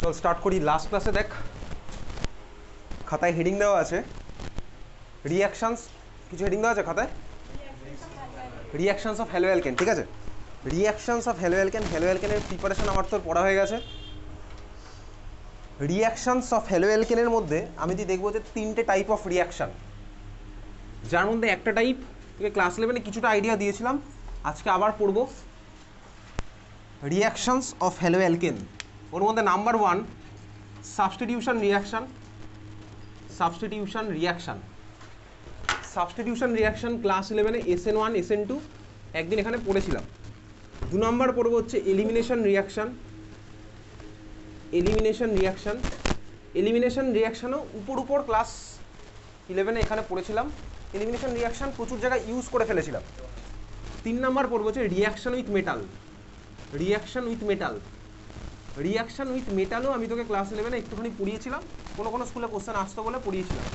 চল স্টার্ট করি। লাস্ট ক্লাসে দেখ খাতায় হেডিং দেওয়া আছে রিঅ্যাকশনস, কিছু হেডিং দেওয়া আছে খাতায়, রিঅ্যাকশনস অফ হ্যালো অ্যালকেন। ঠিক আছে, রিঅ্যাকশনস অফ হ্যালো অ্যালকেন। হ্যালো অ্যালকেনের প্রিপারেশন আমার তোর পড়া হয়ে গেছে। রিঅ্যাকশনস অফ হ্যালো অ্যালকেনের মধ্যে আমি তুই দেখবো যে 3টে টাইপ অফ রিঅ্যাকশন, যার মধ্যে একটা টাইপ তোকে ক্লাস 11-এ কিছুটা আইডিয়া দিয়েছিলাম, আজকে আবার পড়বো। রিঅ্যাকশনস অফ হ্যালো অ্যালকেন, ওর মধ্যে number 1 substitution reaction. Substitution reaction, substitution reaction class 11-এ SN1 SN2 একদিন এখানে পড়েছিলাম। 2 নম্বর পড়বো হচ্ছে elimination reaction. Elimination reaction, elimination রিঅ্যাকশনও উপর ক্লাস 11-এ এখানে পড়েছিলাম। এলিমিনেশন রিঅ্যাকশন প্রচুর জায়গায় ইউজ করে ফেলেছিলাম। 3 নম্বর পড়বো হচ্ছে reaction with metal. Reaction with metal, reaction with মেটালও আমি তোকে ক্লাস 11-এ একটুখানি পড়িয়েছিলাম, কোনো স্কুলে কোশ্চেন আসতো বলে পড়িয়েছিলাম।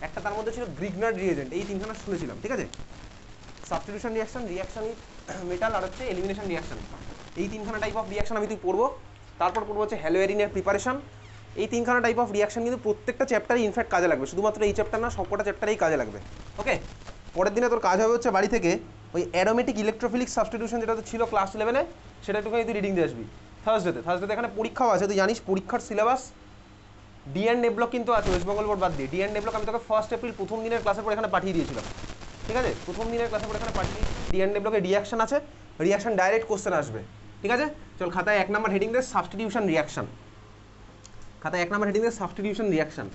একটা তার মধ্যে ছিল গ্রিগনার রিএজেন্ট, এই 3খানা শুনেছিলাম। ঠিক আছে, substitution reaction, reaction with metal আর হচ্ছে এলিমিনেশন রিঅ্যাকশন, এই 3খানা টাইপ অফ রিঅ্যাকশন আমি তুই পড়বো। তারপর পড়বো হচ্ছে হ্যালোয়ারিনের প্রিপারেশন। এই 3খানা টাইপ অফ রিঅ্যাকশন কিন্তু প্রত্যেকটা চ্যাপ্টারে ইনফ্যাক্ট কাজে লাগবে, শুধুমাত্র এই চ্যাপ্টার না, সবকটা চ্যাপ্টারেই কাজে লাগবে। ওকে, পরের দিনে তোর কাজ হবে হচ্ছে বাড়ি থেকে ওই অ্যারোমেটিক ইলেকট্রোফিলিক সাবস্টিটিউশন যেটা তো ছিল ক্লাস 11-এ, সেটা একটুখানি তুই রিডিং দিয়ে আসবি। থার্সডেতে এখানে পরীক্ষাও আছে, তুই জানিস পরীক্ষার syllabus D and a block কিন্তু আছে, ওয়েস্ট বেঙ্গল বোর্ড বাদ দিয়ে। ডি অ্যান্ড এ ব্লক আমি তোকে 1 এপ্রিল প্রথম দিনের ক্লাসের পর এখানে পাঠিয়ে দিয়েছিলাম। ঠিক আছে, প্রথম দিনের ক্লাসের পর এখানে পাঠিয়ে ডি অ্যান্ড এ ব্লকে রিঅ্যাকশন আছে, রিঅ্যাকশন ডাইরেক্ট কোশ্চেন আসবে। ঠিক আছে, চল খাতায় 1 নম্বর হেডিং দে সাবস্টিটিউশন রিঅ্যাকশন। খাতায় 1 নম্বর হেডিং দে সাবস্টিটিউশন রিঅ্যাকশন।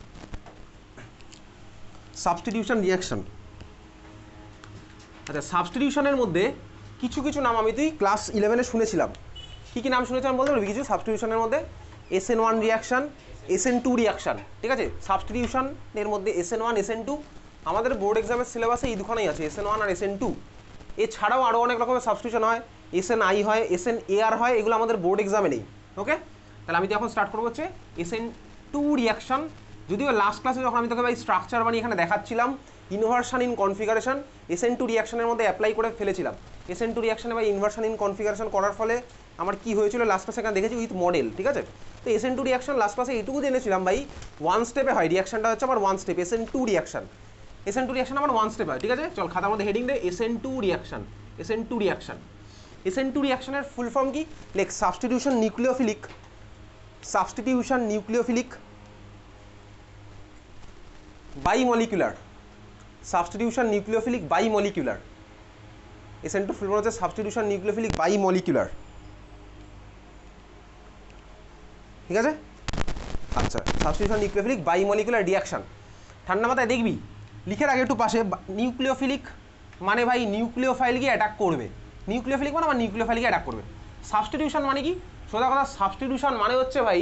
সাবস্টিটিউশন রিঅ্যাকশন, আচ্ছা সাবস্টিটিউশনের মধ্যে কিছু কিছু নাম আমি তুই ক্লাস 11-এ শুনেছিলাম। কী নাম শুনেছিলাম বলতে পারবি কিছু? সাবস্টিটিউশনের মধ্যে SN1 রিঅ্যাকশন, SN2 রিঅ্যাকশন। ঠিক আছে, সাবস্টিটিউশনের মধ্যে SN1 SN2 আমাদের বোর্ড এক্সামের সিলেবাসে এই দুখানেই আছে, SN1 আর SN2। এছাড়াও আরও অনেক রকমের সাবস্টিটিউশন হয়, SNI হয়, SNAR হয়, এগুলো আমাদের বোর্ড এক্সামে নেই। ওকে, তাহলে আমি তো এখন স্টার্ট করবো হচ্ছে SN2 রিঅ্যাকশন। যদিও লাস্ট ক্লাসে যখন আমি তোকে ভাই স্ট্রাকচার বানিয়ে এখানে দেখাচ্ছিলাম ইনভার্সন ইন কনফিগারেশন, SN2 রিঅ্যাকশনের মধ্যে অ্যাপ্লাই করে ফেলেছিলাম। SN2 রিঅ্যাকশনে বা ইনভার্সন ইন কনফিগারেশন করার ফলে আমার কি হয়েছিল লাস্ট ক্লাসে এখানে দেখেছি উইথ মডেল। ঠিক আছে, তো SN2 রিঅ্যাকশন লাস্ট ক্লাসে এইটুকু জেনেছিলাম ভাই 1 স্টেপে হয়, রিঅ্যাকশনটা হচ্ছে আমার 1 step. SN2 reaction, SN2 reaction আমার 1 স্টেপ হয়। ঠিক আছে, চল খাতার মধ্যে হেডিং দে SN2 reaction. SN2 reaction, SN2 রিঅ্যাকশনের ফুল ফর্ম কি লেখ? Substitution nucleophilic, substitution nucleophilic bimolecular, substitution nucleophilic bimolecular. SN2 full form হচ্ছে সাবস্টিটিউশন নিউক্লিওফিলিক বাইমলিকুলার। ঠিক আছে, আচ্ছা সাবস্টিটিউশন নিউক্লিওফিলিক বাইমলিকুলার রিঅ্যাকশন। ঠান্ডা মাথায় দেখবি লিখে রাখে একটু পাশে, নিউক্লিওফিলিক মানে ভাই নিউক্লিওফাইলকে অ্যাটাক করবে। নিউক্লিওফিলিক মানে আমার নিউক্লিওফাইলকে অ্যাটাক করবে। সাবস্টিটিউশন মানে কি? সোজা কথা, সাবস্টিটিউশন মানে হচ্ছে ভাই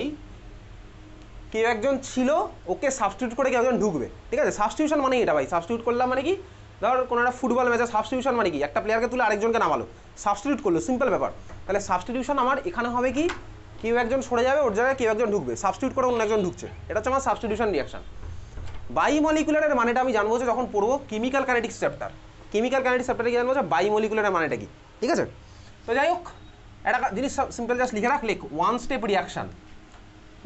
কেউ একজন ছিল, ওকে সাবস্টিটিউট করে কেউ একজন ঢুকবে। ঠিক আছে, সাবস্টিটিউশন মানে এটা ভাই। সাবস্টিটিউট করলাম মানে কি? ধর কোনো একটা ফুটবল ম্যাচে সাবস্টিটিউশন মানে কি? একটা প্লেয়ারকে তুলে আরেকজনকে নামালো, সাবস্টিটিউট করলো, সিম্পল ব্যাপার। তাহলে সাবস্টিটিউশন আমার এখানে হবে কি, কেউ একজন সরে যাবে, ওর জায়গায় কেউ একজন ঢুকবে, সাবস্টিটিউট করে অন্য একজন ঢুকছে, এটা হচ্ছে আমার সাবস্টিটিউশন রিঅ্যাকশন। বাইমলিকুলারের মানেটা আমি জানবো যে যখন পড়বো chemical kinetics chapter. Chemical kinetics চ্যাপ্টারে কি জানবো যে বাইমলিকুলারের মানেটা কি। ঠিক আছে, তো যাই হোক একটা জিনিস সিম্পল জাস্ট লিখে রাখ, লেখ 1 step reaction.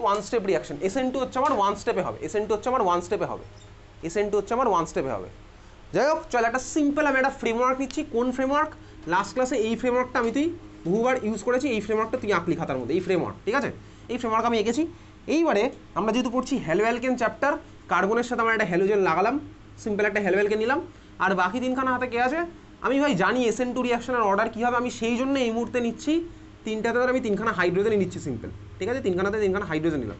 1 step reaction, SN2 হচ্ছে আমার 1 স্টেপে হবে, SN2 হচ্ছে আমার 1 স্টেপে হবে, SN2 হচ্ছে আমার 1 স্টেপে হবে। যাই হোক চল একটা সিম্পল আমি একটা ফ্রেমওয়ার্ক নিচ্ছি। কোন ফ্রেমওয়ার্ক? লাস্ট ক্লাসে এই ফ্রেমওয়ার্কটা আমি তুই বহুবার ইউজ করেছি, এই ফ্রেমওয়ার্কটা তুই আঁকলি খাতার মধ্যে, এই ফ্রেমওয়ার্ক। ঠিক আছে, এই ফ্রেমওয়ার্ক আমি এঁকেছি। এইবারে আমরা যেহেতু পড়ছি হ্যালো অ্যালকেন চ্যাপ্টার, কার্বনের সাথে আমার একটা হ্যালোজেন লাগালাম, সিম্পল একটা হ্যালো অ্যালকেন নিলাম, আর বাকি 3খানা হাতে কে আছে? আমি ভাই জানি SN2 রিঅ্যাকশনের অর্ডার কী হবে, আমি সেই জন্য এই মুহূর্তে নিচ্ছি 3টাতে আমি 3খানা হাইড্রোজেনই নিচ্ছি সিম্পল। ঠিক আছে, 3খানা হাইড্রোজেন নিলাম।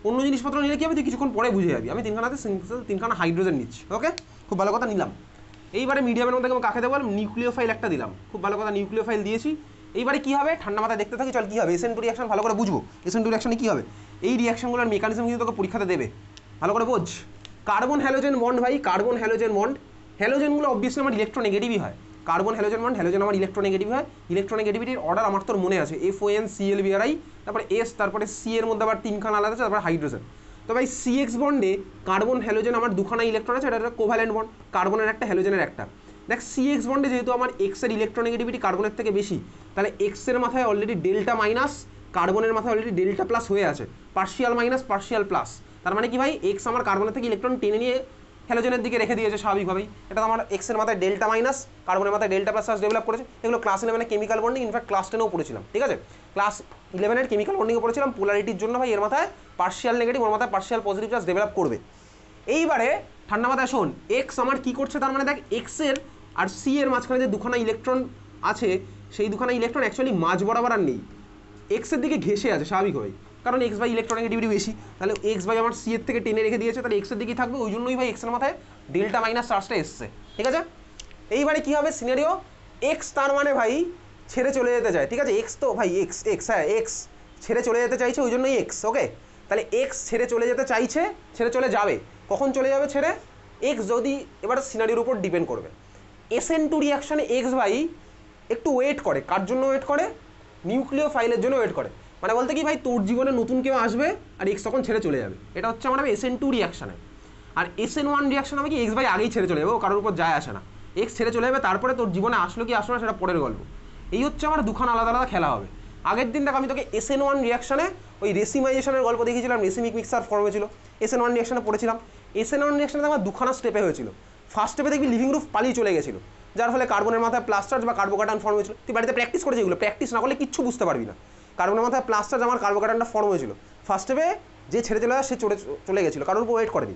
অন্য জিনিসপত্র নিলে কি হবে তুই কিছুক্ষণ পরে বুঝে যাবি। আমি 3খানা হাইড্রোজেন নিচ্ছি। ওকে, খুব ভালো কথা নিলাম। এইবারে মিডিয়ামের মধ্যে আমি কাকে দেবো? নিউক্লিওফাইল একটা দিলাম, খুব ভালো কথা, নিউক্লিওফাইল দিয়েছি। এইবারে কী হবে ঠান্ডা মাথায় দেখতে থাকি, চল কী হবে SN2 রিঅ্যাকশন ভালো করে বুঝবো। SN2 রিঅ্যাকশনে কী হবে? এই রিঅ্যাকশনগুলোর মেকানিজম কিন্তু তোকে পরীক্ষাতে দেবে, ভালো করে বোঝ। কার্বন হ্যালোজেন বন্ড ভাই, কার্বন হ্যালোজেন বন্ড, হ্যালোজেনগুলো অবভিয়াসলি আমার ইলেকট্রোনেগেটিভই হয়। কার্বন হ্যালোজেন বন্ড, হ্যালোজেন আমার ইলেকট্রোনেগেটিভ হয়। ইলেকট্রোনেগেটিভিটির অর্ডার আমার তোর মনে আছে, FONClBri, তারপরে S, তারপরে C এর মধ্যে আবার 3খানা আলাদা আছে, তারপরে হাইড্রোজেন। তো ভাই CX বন্ডে কার্বন হ্যালোজেন আমার 2খানা ইলেকট্রন আছে, এটা একটা কোভ্যালেন্ট বন্ড, কার্বনের একটা হ্যালোজেনের একটা। দেখ CX বন্ডে যেহেতু আমার X এর ইলেকট্রোনেগেটিভিটি কার্বনের থেকে বেশি, তাহলে X এর মাথায় অলরেডি ডেল্টা মাইনাস কার্বনের মাথায় অলরেডি ডেল্টা প্লাস হয়ে আছে, পার্শিয়াল মাইনাস পার্শিয়াল প্লাস, তার মানে কি ভাই এক্স আমার কার্বনের থেকে ইলেকট্রন টেনে নিয়ে হ্যালোজেনের দিকে রেখে দিয়েছে স্বাভাবিকভাবেই। এটা তো আমার এক্সের মাথায় ডেল্টা মাইনাস, কার্বনের মাথায় ডেল্টা প্লাস চার্জ ডেভেলপ করেছে। এগুলো class 11 chemical bonding, in fact class 10 পড়েছিলাম, ঠিক আছে? ক্লাস 11 কেমিক্যাল বন্ডিংয়ে পড়েছিলাম। পোলারিটির জন্য ভাই এর মাথায় পার্শিয়াল নেগেটিভ, ওর মাথায় পার্শিয়াল পজিটিভ চার্জ ডেভেলপ করবে। এইবারে ঠান্ডা মাথায় শোন, এক্স আমার কি করছে, তার মানে দেখ এক্সের আর সি এর মাঝখানে যে দুখানা ইলেকট্রন আছে, সেই দুখানা ইলেকট্রন অ্যাকচুয়ালি মাঝ বরাবর আর নেই, এক্সের দিকে ঘেসে আছে স্বাভাবিকভাবেই, কারণ এক্স বাই ইলেকট্রন নেগেটিভিটি বেশি। তাহলে এক্স বাই আমার সি এর থেকে টেনে রেখে দিয়েছে, তাহলে এক্সের দিকেই থাকবে, ওই জন্যই ভাই এক্সের মাথায় ডেল্টা মাইনাস চার্জটা এসছে, ঠিক আছে? এইবারে কী হবে সিনারিও, এক্স তার মানে ভাই ছেড়ে চলে যেতে চায়, ঠিক আছে? এক্স তো ভাই এক্স হ্যাঁ এক্স ছেড়ে চলে যেতে চাইছে, ওই জন্যই এক্স, ওকে? তাহলে এক্স ছেড়ে চলে যেতে চাইছে, ছেড়ে চলে যাবে, কখন চলে যাবে ছেড়ে? এক্স যদি, এবার সিনারিওর উপর ডিপেন্ড করবে। SN2 রিয়াকশানে এক্স ভাই একটু ওয়েট করে, কার জন্য ওয়েট করে? নিউক্লিওফাইলের জন্য ওয়েট করে। মানে বলতে কি ভাই, তোর জীবনে নতুন কেউ আসবে আর এক্স তখন ছেড়ে চলে যাবে, এটা হচ্ছে আমার SN2 রিয়াকশানে। আর SN1 রিয়াকশন হবে কি, এক্স ভাই আগেই ছেড়ে চলে যাবে, ও কারোর উপর যায় আসে না, এক্স ছেড়ে চলে যাবে, তারপরে তোর জীবনে আসলো কি আসলো না সেটা পরের গল্প। এই হচ্ছে আমার দুখানা আলাদা আলাদা খেলা হবে। আগের দিন দেখ আমি তোকে SN1 রিয়াকশানে ওই রেসিমাইজেশনের গল্প দেখিয়েছিলাম, রেসিমিক মিক্সার ফর্ম হয়েছিল, SN1 রিয়াকশানে পড়েছিলাম। SN1 রিয়াকশানে আমার দুখানা স্টেপে হয়েছিল। ফার্স্ট স্টেপে দেখবি লিভিং গ্রুপ পালিয়ে চলে গেছিলো, যার ফলে কার্বনের মাথায় প্লাস চার্জ বা কার্বোকাটান ফর্ম হয়েছিল। তুই বাড়িতে প্র্যাকটিস করেছিস, এগুলো প্র্যাকটিস না করলে কিচ্ছু বুঝতে পারবি না। কার্বনের মাথায় প্লাস চার্জ আমার কার্বোকাটানটা ফর্ম হয়েছিল, ফার্স্ট স্টেপে যে ছেড়ে চলে সে চলে গেছিলো, কারোর উপর ওয়েট করেনি।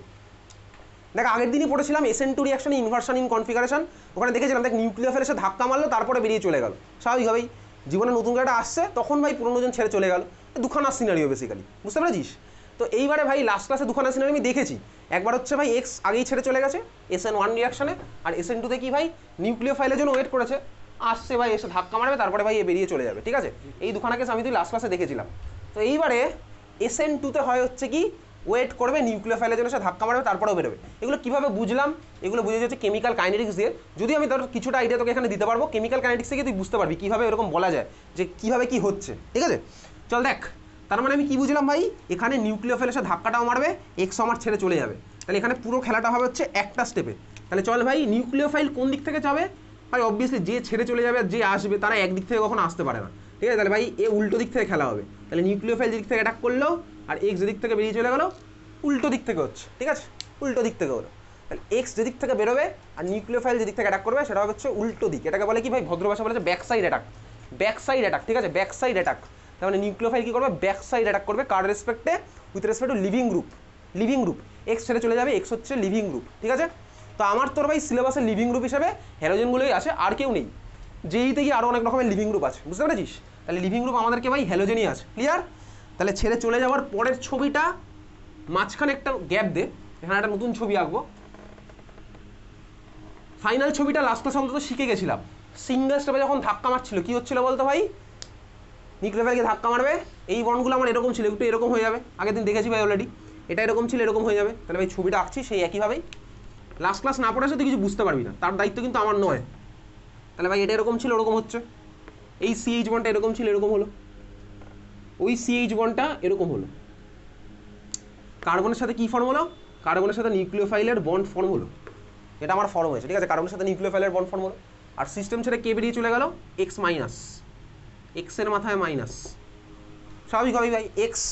দেখ আগের দিনই পড়েছিলাম SN2 reaction inversion in configuration, ওখানে দেখেছিলাম দেখ নিউক্লিওফাইল এসে ধাক্কা মারলো, তারপরে বেরিয়ে চলে গেল, স্বাভাবিকভাবেই জীবনে নতুন গাড়িটা আসছে, তখন ভাই পুরোনো জন ছেড়ে চলে গেল। দুখানা সিনারিও বেসিক্যালি, বুঝতে পেরেছিস? তো এইবারে ভাই লাস্ট ক্লাসে দুখানা সিনারি আমি দেখেছি। একবার হচ্ছে ভাই এক্স আগেই ছেড়ে চলে গেছে SN1 রিয়াকশনে, আর SN2তে কি ভাই নিউক্লিওফাইলের জন্য ওয়েট করেছে, আসছে ভাই এসে ধাক্কা মারবে, তারপরে ভাই এ বেরিয়ে চলে যাবে, ঠিক আছে? এই দুখানা কেস আমি তুই লাস্ট ক্লাসে দেখেছিলাম। তো এইবারে SN2তে হয় হচ্ছে কি, ওয়েট করবে, নিউক্লিওফাইলের জন্য সে ধাক্কা মারবে, তারপরেও বেরোবে। এগুলো কীভাবে বুঝলাম? এগুলো বুঝে যাচ্ছে কেমিক্যাল কাইনেটিক্স দিয়ে। যদি আমি তোর কিছুটা আইডিয়া তোকে এখানে দিতে পারবো, কেমিক্যাল কাইনেটিক্স থেকে তুই বুঝতে পারবি কীভাবে এরকম বলা যায় যে কীভাবে কী হচ্ছে, ঠিক আছে? চল দেখ, তার মানে আমি কী বুঝলাম ভাই, এখানে নিউক্লিওফাইল এসে ধাক্কাটাও মারবে, এক্স আমার ছেড়ে চলে যাবে, তাহলে এখানে পুরো খেলাটা হবে হচ্ছে একটা স্টেপে। তাহলে চল ভাই, নিউক্লিওফাইল কোন দিক থেকে যাবে ভাই? অবভিয়াসলি যে ছেড়ে চলে যাবে আর যে আসবে তারা একদিক থেকে কখনো আসতে পারে না, ঠিক আছে? তাহলে ভাই এ উল্টো দিক থেকে খেলা হবে। তাহলে নিউক্লিওফাইল দিক থেকে অ্যাটাক করলো আর এক্স যেদিক থেকে বেরিয়ে চলে গেলো, উল্টো দিক থেকে হচ্ছে, ঠিক আছে? উল্টো দিক থেকে হলো, তাহলে এক্স যেদিক থেকে বেরোবে আর নিউক্লিওফাইল যেদিক থেকে অ্যাটাক করবে সেটা হচ্ছে উল্টো দিক। এটাকে বলে কি ভাই, ভদ্র ভাষা বলে back side attack, back side attack, ঠিক আছে? Back side attack. তার মানে নিউক্লিওফাইল কী করবে, ব্যাক সাইড অ্যাটাক করবে, কার রেসপেক্টে? With respect to leaving group. Leaving group X ছেড়ে চলে যাবে, এক্স হচ্ছে লিভিং গ্রুপ, ঠিক আছে? তো আমার তোর ভাই সিলেবাসে লিভিং গ্রুপ হিসেবে হ্যালোজেনগুলোই আছে, আর কেউ নেই। যেইতে গিয়ে আরও অনেক রকমের লিভিং গ্রুপ আছে, বুঝতে পেরেছিস? তাহলে লিভিং গ্রুপ আমাদেরকে ভাই হ্যালোজেনই আছে, ক্লিয়ার? তাহলে ছেড়ে চলে যাওয়ার পরের ছবিটা মাঝখানে একটা গ্যাপ দে, এখানে একটা নতুন ছবি আঁকবো। ফাইনাল ছবিটা লাস্ট ক্লাসে অন্তত শিখে গেছিলাম। সিঙ্গেল স্টেপে যখন ধাক্কা মারছিল কী হচ্ছিল বলতো ভাই? নিউক্লিওফাইলকে ধাক্কা মারবে, এই বন্ডগুলো আমার এরকম ছিল, একটু এরকম হয়ে যাবে, আগের দিন দেখেছি ভাই অলরেডি, এটা এরকম ছিল, এরকম হয়ে যাবে। তাহলে ভাই ছবিটা আঁকছি সেই একইভাবেই। লাস্ট ক্লাস না পড়ে আসে তুই কিছু বুঝতে পারবি না, তার দায়িত্ব কিন্তু আমার নয়। তাহলে ভাই এটা এরকম ছিল, ওরকম হচ্ছে, এই CH বন্ডটা এরকম ছিল, এরকম হলো, ওই CH বন্ডটা এরকম হলো, কার্বনের সাথে কী ফর্ম হলো? কার্বনের সাথে নিউক্লিওফাইলের বন্ড ফর্ম হলো, এটা আমার ফর্ম হয়েছে, ঠিক আছে? কার্বনের সাথে নিউক্লিওফাইলের বন্ড ফর্ম হলো, আর সিস্টেম ছেড়ে কে বেরিয়ে চলে গেল? এক্স মাইনাস, এক্সের মাথায় মাইনাস, স্বাভাবিকভাবেই ভাই এক্স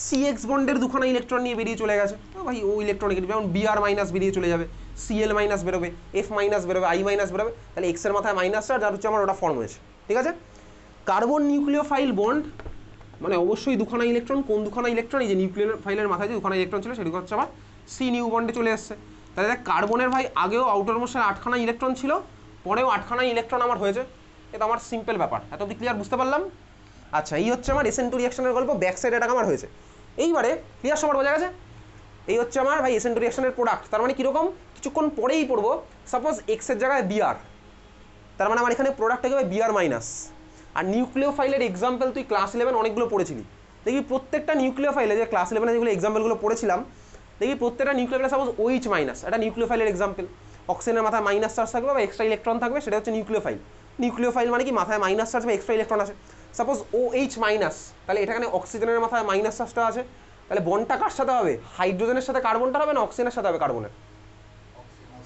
CX বন্ডের দুখানা ইলেকট্রন নিয়ে বেরিয়ে চলে গেছে, ভাই ও ইলেকট্রন নেগেটিভ, যেমন Br মাইনাস বেরিয়ে চলে যাবে, Cl মাইনাস বেরোবে, F মাইনাস বেরোবে, I মাইনাস বেরোবে, তাহলে এক্সের মাথায় মাইনাস চার্জ, আর হচ্ছে আমার ওটা ফর্ম হয়েছে, ঠিক আছে? কার্বন নিউক্লিওফাইল বন্ড মানে অবশ্যই দুখানা ইলেকট্রন, কোন দুখানা ইলেকট্রন? এই যে নিউক্লিওফাইলের মাথায় যে দুখানা ইলেকট্রন ছিল সেটা হচ্ছে আবার সি নিউ বন্ডে চলে এসছে। তাহলে দেখ কার্বনের ভাই আগেও আউটার মোস্টের 8খানা ইলেকট্রন ছিল, পরেও 8খানা ইলেকট্রন আমার হয়েছে, এটা আমার সিম্পল ব্যাপার, এত অব্দি ক্লিয়ার বুঝতে পারলাম? আচ্ছা, এই হচ্ছে আমার SN2 রিয়াকশনের গল্প, ব্যাক সাইড অ্যাটাক আমার হয়েছে। এইবারে ক্লিয়ার সবার বোঝা গেছে? এই হচ্ছে আমার ভাই SN2 রিয়াকশনের প্রোডাক্ট। তার মানে কীরকম, কিছুক্ষণ পরেই পড়বো, সাপোজ এক্সের জায়গায় Br, তার মানে আমার এখানে প্রোডাক্ট থেকে Br মাইনাস। আর নিউক্লিওফাইলের এক্সাম্পল তুই ক্লাস 11 অনেকগুলো পড়েছিলি, দেখবি প্রত্যেকটা নিউক্লিওফাইলে যে ক্লাস 11 যেগুলো এক্সাম্পলগুলো পড়েছিলাম, দেখবি প্রত্যেকটা নিউক্লিওফাইলে সাপোজ OH মাইনাস, এটা নিউক্লিওফাইলের এক্সাম্পল, অক্সিজেনের মাথায় মাইনাস চার্জ থাকবে বা এক্সট্রা ইলেকট্রন থাকবে, সেটা হচ্ছে নিউক্লিওফাইল। নিউক্লিওফাইল মানে কি, মাথায় মাইনাস চার্জ বা এক্সট্রা ইলেকট্রন আছে। সাপোজ OH মাইনাস, তাহলে এখানে অক্সিজেনের মাথায় মাইনাস চার্জটা আছে, তাহলে বন্ডটা কার সাথে হবে? হাইড্রোজেনের সাথে কার্বনটা হবে না অক্সিজেনের সাথে হবে? কার্বনের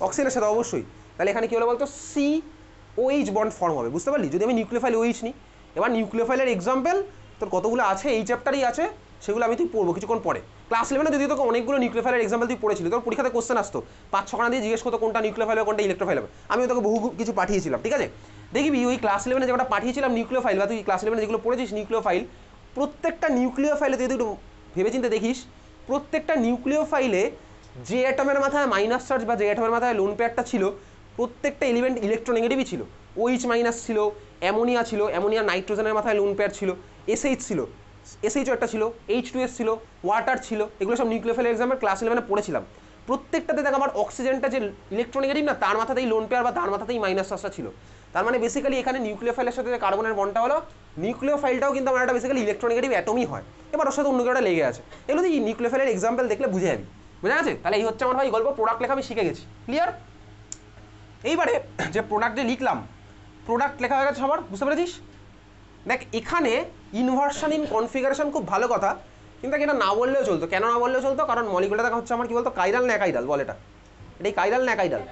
অক্সিজেনের সাথে অবশ্যই। তাহলে এখানে কী হলো বলতো, COH বন্ড ফর্ম হবে, বুঝতে পারলি? যদি আমি নিউক্লিওফাইল OH নিই, এবার নিউক্লিওফাইলের এক্সাম্পল তোর কতগুলো আছে এই চ্যাপ্টারই আছে, সেগুলো আমি তুই পড়বো কিছুক্ষণ পরে। ক্লাস 11 যদি তোকে অনেকগুলো নিউক্লিওফাইলের এক্সাম্পল তুই পড়েছিলি, তোর পরীক্ষাতে কোশ্চেন আসতো 5-6 দিয়ে জিজ্ঞেস করতো কোনটা নিউক্লিওফাইল কোনটা ইলেকট্রোফাইল হবে, আমি তোকে বহু কিছু পাঠিয়েছিলাম, ঠিক আছে। দেখবি ওই ক্লাস 11 যেটা পাঠিয়েছিলাম নিউক্লিওফাইল, বা তুই ক্লাস 11 যেগুলো পড়েছিস নিউক্লিওফাইল, প্রত্যেকটা নিউক্লিওফাইলে তুই একটু ভেবেচিন্তে দেখিস, প্রত্যেকটা নিউক্লিওফাইলে যে অ্যাটমের মাথায় মাইনাস চার্জ বা যে অ্যাটমের মাথায় লোন পেয়ারটা ছিল, প্রত্যেকটা এলিমেন্ট ইলেকট্রোনেগেটিভই ছিল। OH মাইনাস ছিল, অ্যামোনিয়া ছিল, অ্যামোনিয়া নাইট্রোজেনের মাথায় লোন পেয়ার ছিল, SH ছিল, SHO একটা ছিল, H2S ছিল, ওয়াটার ছিল, এগুলো সব নিউক্লিওফাইল এক্সামের ক্লাস 11 পড়েছিলাম। প্রত্যেকটাতে দেখ আমার অক্সিজেনটা যে ইলেকট্রোনেগেটিভ না, তার মাথাতেই লোন পেয়ার বা তার মাথাতেই মাইনাস চার্জটা ছিল। তার মানে বেসিক্যালি এখানে নিউক্লিওফাইলের সাথে যে কার্বনের বন্ডটা হলো, নিউক্লিওফাইলটাও কিন্তু আমার একটা বেসিক্যালি ইলেকট্রোনেগেটিভ অ্যাটমই হয়, এবার ওর সাথে অন্য কেউটা লেগে আছে। এগুলো তুই নিউক্লিওফাইলের এক্সাম্পল দেখলে বুঝে যাবি, বুঝা গেছে? তাহলে এই হচ্ছে আমার ভাই গল্প, প্রোডাক্ট লেখা আমি শিখে গেছি, ক্লিয়ার? এইবারে যে প্রোডাক্টে লিখলাম, প্রোডাক্ট লেখা হয়ে গেছে সবার, বুঝতে পেরেছিস? দেখ এখানে ইনভার্সন ইন কনফিগারেশন খুব ভালো কথা, কিন্তু এটা না বললেও চলতো। কেন না বললেও চলতো? কারণ মলিকুলটা দেখা হচ্ছে আমার কি বলতো, কাইরাল না একাইরাল বল, এটা এটাই কাইরাল না একাইরাল?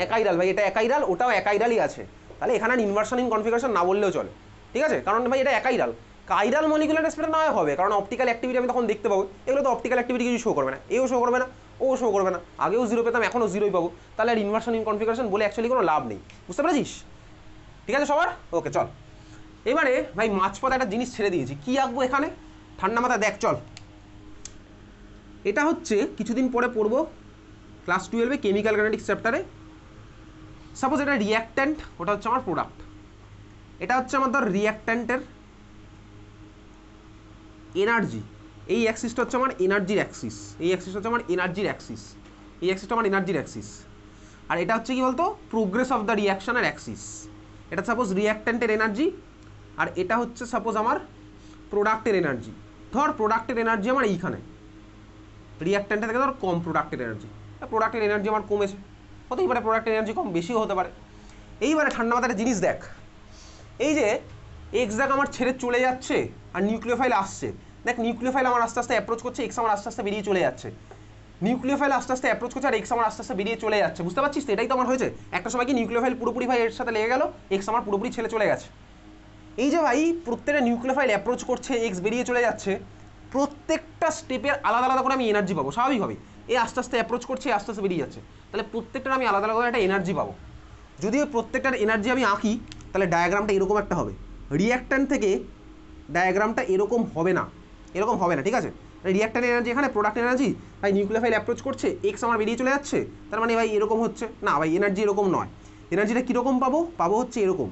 একাইরাল ভাই, এটা একাইরাল, ওটাও একাইরালই আছে। তাহলে এখানে ইনভার্সন ইন কনফিগারেশন না বললেও চলে, ঠিক আছে? কারণ ভাই এটা একাইরাল, কাইরাল মলিকুলার রেসপেক্ট না হবে, কারণ অপটিক্যাল অ্যাক্টিভিটি আমি তখন দেখতে পাবো। এগুলো তো অপটিক্যাল অ্যাক্টিভিটি কিছু শো করবে না, এও শো করবে না, ও শো করবে না, আগেও 0 পেতাম, এখনও 0ই পাবো। তাহলে আর ইনভার্সন ইন কনফিগারেশন বলে অ্যাকচুয়ালি কোনো লাভ নেই, বুঝতে পেরেছিস? ঠিক আছে সবার? ওকে চল, এবারে ভাই মাঝপথে একটা জিনিস ছেড়ে দিয়েছি, কি আঁকবো এখানে ঠান্ডা মাথা দেখ। চল, এটা হচ্ছে কিছুদিন পরে পড়বো ক্লাস 12-এ কেমিক্যাল কাইনেটিক্স চ্যাপ্টারে। সাপোজ এটা রিঅ্যাক্ট্যান্ট, ওটা হচ্ছে আমার প্রোডাক্ট, এটা হচ্ছে আমার ধর রিঅ্যাক্ট্যান্টের এনার্জি, এই অ্যাক্সিসটা হচ্ছে আমার এনার্জির অ্যাক্সিস, এই অ্যাক্সিসটা হচ্ছে আমার এনার্জির অ্যাক্সিস, এই অ্যাক্সিসটা আমার এনার্জির অ্যাক্সিস। আর এটা হচ্ছে কি বলতো, প্রোগ্রেস অফ দ্য রিঅ্যাকশনের অ্যাক্সিস। এটা সাপোজ রিঅ্যাক্ট্যান্টের এনার্জি, আর এটা হচ্ছে সাপোজ আমার প্রোডাক্টের এনার্জি। ধর প্রোডাক্টের এনার্জি আমার এইখানে, রিঅ্যাক্ট্যান্টে থেকে ধর কম প্রোডাক্টের এনার্জি, প্রোডাক্টের এনার্জি আমার কমেছে, হতেই পারে প্রোডাক্টের এনার্জি কম বেশিও হতে পারে। এইবারে ঠান্ডা মাথায় একটা জিনিস দেখ, এই যে এক্স দেখ আমার ছেড়ে চলে যাচ্ছে আর নিউক্লিওফাইল আসছে, দেখ নিউক্লিওফাইল আমার আস্তে আস্তে অ্যাপ্রোচ করছে, এক্স আমার আস্তে আস্তে বেরিয়ে চলে যাচ্ছে, নিউক্লিওফাইল আস্তে আস্তে অ্যাপ্রোচ করছে আর এক্স আমার আস্তে আস্তে বেরিয়ে চলে যাচ্ছে, বুঝতে পারছিস তো? এটাই তো আমার হয়েছে। একটা সময় কি নিউক্লিওফাইল পুরোপুরি ভাই এর সাথে লেগে গেল, এক্স আমার পুরোপুরি ছেড়ে চলে গেছে। এই যে ভাই প্রত্যেকটা নিউক্লিওফাইল অ্যাপ্রোচ করছে, এক্স বেরিয়ে চলে যাচ্ছে, প্রত্যেকটা স্টেপের আলাদা আলাদা করে আমি এনার্জি পাবো স্বাভাবিকভাবেই। এই আস্তে আস্তে অ্যাপ্রোচ করছে, আস্তে আস্তে বেরিয়ে যাচ্ছে, তাহলে প্রত্যেকটার আমি আলাদা আলাদা করে একটা এনার্জি পাবো। যদি ওই প্রত্যেকটার এনার্জি আমি আঁকি, তাহলে ডায়াগ্রামটা এরকম একটা হবে। রিঅ্যাক্ট্যান্ট থেকে ডায়াগ্রামটা এরকম হবে না, এরকম হবে না, ঠিক আছে? রিঅ্যাক্ট্যান্ট এনার্জি এখানে, প্রোডাক্ট এনার্জি, ভাই নিউক্লিওফাইল অ্যাপ্রোচ করছে, এক্স আমার বেরিয়ে চলে যাচ্ছে, তার মানে ভাই এরকম হচ্ছে না, ভাই এনার্জি এরকম নয়। এনার্জিটা কীরকম পাবো? পাবো হচ্ছে এরকম,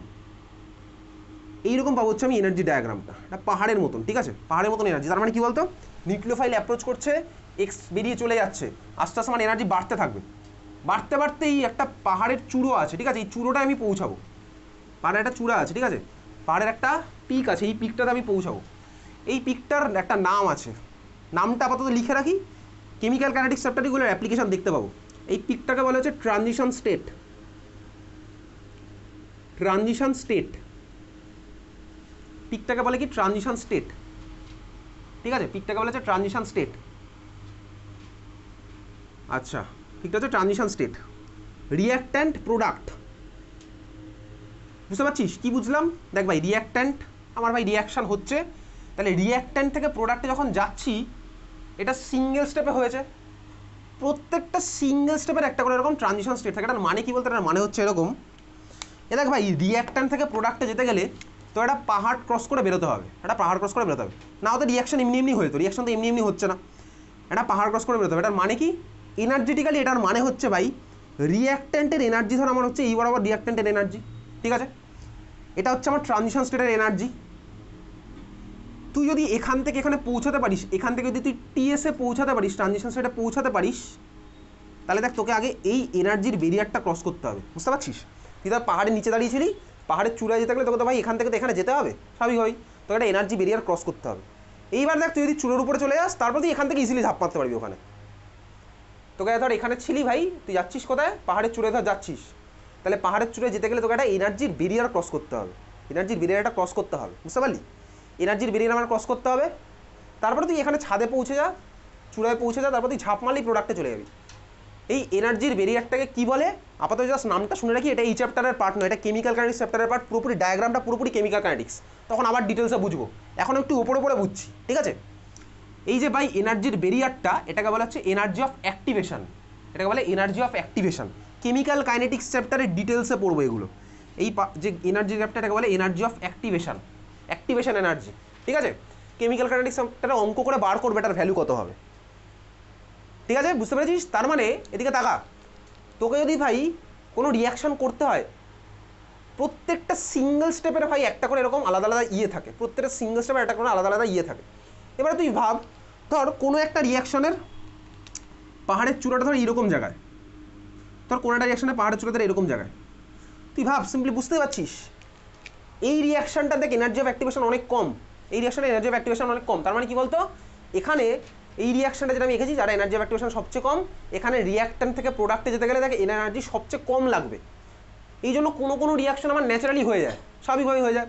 এইরকম পাবো হচ্ছে আমি এনার্জি ডায়াগ্রামটা, এটা পাহাড়ের মতন, ঠিক আছে? পাহাড়ের মতন এনার্জি। তার মানে কি বলতো, নিউক্লিওফাইল অ্যাপ্রোচ করছে, এক্স বেরিয়ে চলে যাচ্ছে, আস্তে আস্তে আমার এনার্জি বাড়তে থাকবে, বাড়তে বাড়তেই একটা পাহাড়ের চূড়ো আছে, ঠিক আছে? এই চূড়োটায় আমি পৌঁছাবো, পাহাড়ের একটা চূড়া আছে, ঠিক আছে? পাহাড়ের একটা পিক আছে, এই পিকটাতে আমি পৌঁছাবো। এই পিকটার একটা নাম আছে, নামটা আপাতত লিখে রাখি, কেমিক্যাল কাইনেটিক্স চ্যাপ্টারগুলোর অ্যাপ্লিকেশন দেখতে পাবো। এই পিকটাকে বলা হচ্ছে ট্রানজিশন স্টেট, ট্রানজিশন স্টেট, পিকটাকে বলে কি ট্রানজিশন স্টেট, ঠিক আছে? পিকটাকে বলা হচ্ছে ট্রানজিশন স্টেট। আচ্ছা, পিকটা হচ্ছে ট্রানজিশন স্টেট, রিঅ্যাক্ট্যান্ট প্রোডাক্ট, বুঝতে পারছিস কি বুঝলাম? দেখ ভাই রিঅ্যাক্ট্যান্ট আমার ভাই রিঅ্যাকশান হচ্ছে, তাহলে রিঅ্যাক্ট্যান্ট থেকে প্রোডাক্টে যখন যাচ্ছি, এটা সিঙ্গেল স্টেপে হয়েছে, প্রত্যেকটা সিঙ্গেল স্টেপের একটা করে এরকম ট্রানজিশন স্টেট থাকে। এটার মানে কি বলতে, এটার মানে হচ্ছে এরকম, এ দেখ ভাই রিঅ্যাক্ট্যান্ট থেকে প্রোডাক্টে যেতে গেলে তো একটা পাহাড় ক্রস করে বেরোতে হবে, একটা পাহাড় ক্রস করে বেরোতে হবে, না হয়তো রিঅ্যাকশন এমনি এমনি হতো, রিঅ্যাকশন তো এমনি এমনি হচ্ছে না, একটা পাহাড় ক্রস করে বেরোতে হবে। এটার মানে কি এনার্জেটিক্যালি, এটার মানে হচ্ছে ভাই রিঅ্যাক্ট্যান্টের এনার্জি ধর আমার হচ্ছে এই বরাবর রিঅ্যাক্ট্যান্টের এনার্জি, ঠিক আছে? এটা হচ্ছে আমার ট্রানজিশন স্টেটের এনার্জি। তুই যদি এখান থেকে এখানে পৌঁছাতে পারিস, এখান থেকে যদি তুই টিএসে পৌঁছাতে পারিস, ট্রানজিশন স্টেটে পৌঁছাতে পারিস, তাহলে দেখ তোকে আগে এই এনার্জির ব্যারিয়ারটা ক্রস করতে হবে, বুঝতে পারছিস? তুই ধর পাহাড়ের নিচে দাঁড়িয়েছিলি, পাহাড়ের চূড়ায় যেতে গেলে তোকে তো ভাই এখান থেকে তো এখানে যেতে হবে স্বাভাবিকভাবেই, তোকে একটা এনার্জি ব্যারিয়ার ক্রস করতে হবে। এইবার দেখ তুই যদি চূড়ার উপরে চলে যাস, তারপর তুই এখান থেকে ইজিলি ঝাঁপ মারতে পারবি ওখানে। তোকে ধর এখানে ছিলি ভাই, তুই যাচ্ছিস কোথায়, পাহাড়ের চূড়ায় ধর যাচ্ছিস, তাহলে পাহাড়ের চূড়ায় যেতে গেলে তোকে একটা এনার্জির ব্যারিয়ার ক্রস করতে হবে, এনার্জির ব্যারিয়ারটা ক্রস করতে হবে, বুঝতে পারলি? এনার্জির ব্যারিয়ার আমার ক্রস করতে হবে, তারপরে তুই এখানে ছাদে পৌঁছে যা, চূড়ায় পৌঁছে যা, তারপর তুই ঝাঁপ মারলেই প্রোডাক্টে চলে যাবি, এই এনার্জির ব্যারিয়ারটাকে কি বলে আপাতত জাস্ট নামটা শুনে রাখি, এটা এই চ্যাপ্টারের পার্ট নয়, এটা কেমিক্যাল কাইনেটিক্স চ্যাপ্টারের পার্ট, পুরোপুরি ডায়াগ্রামটা পুরোপুরি কেমিক্যাল কাইনেটিক্স, তখন আবার ডিটেলসে বুঝবো, এখন একটু উপরে উপরে বুঝছি, ঠিক আছে। এই যে ভাই এনার্জির ব্যারিয়ারটা, এটাকে বলা হচ্ছে এনার্জি অফ অ্যাক্টিভেশন, এটাকে বলে energy of activation. Chemical kinetics চ্যাপ্টারের ডিটেলসে পড়বো এগুলো। এই যে এনার্জি চ্যাপ্টার, এটাকে বলে energy of activation, activation energy, ঠিক আছে। কেমিক্যাল কাইনেটিক্স চ্যাপ্টারে অঙ্ক করে বার করবে এটার ভ্যালু কত হবে, ঠিক আছে, বুঝতে পেরেছিস। তার মানে এদিকে তাকা, তোকে যদি ভাই কোনো রিয়াকশন করতে হয়, প্রত্যেকটা সিঙ্গেল স্টেপের ভাই একটা করে এরকম আলাদা আলাদা ইয়ে থাকে, প্রত্যেকটা সিঙ্গেল স্টেপের একটা করে আলাদা আলাদা ইয়ে থাকে। এবারে তুই ভাব, ধর কোনো একটা রিয়াকশনের পাহাড়ের চূড়াটা ধর এইরকম জায়গায়, ধর কোনো একটা রিয়াকশনের পাহাড়ের চূড়াটা এরকম জায়গায়, তুই ভাব, সিম্পলি বুঝতে পারছিস এই রিয়াকশনটা দেখ এনার্জি অফ অ্যাক্টিভেশন অনেক কম, এই রিয়াকশনের এনার্জি অফ অ্যাক্টিভেশন অনেক কম। তার মানে কি বলতো, এখানে এই রিয়াকশনটা যেটা আমি দেখেছি, যারা এনার্জি অফ অ্যাক্টিভেশন সবচেয়ে কম, এখানে রিয়াক্ট্যান্ট থেকে প্রোডাক্টে যেতে গেলে তাকে এনার্জি সবচেয়ে কম লাগবে। এই জন্য কোনো রিয়াকশন আমার ন্যাচারালি হয়ে যায়, স্বাভাবিকভাবেই হয়ে যায়।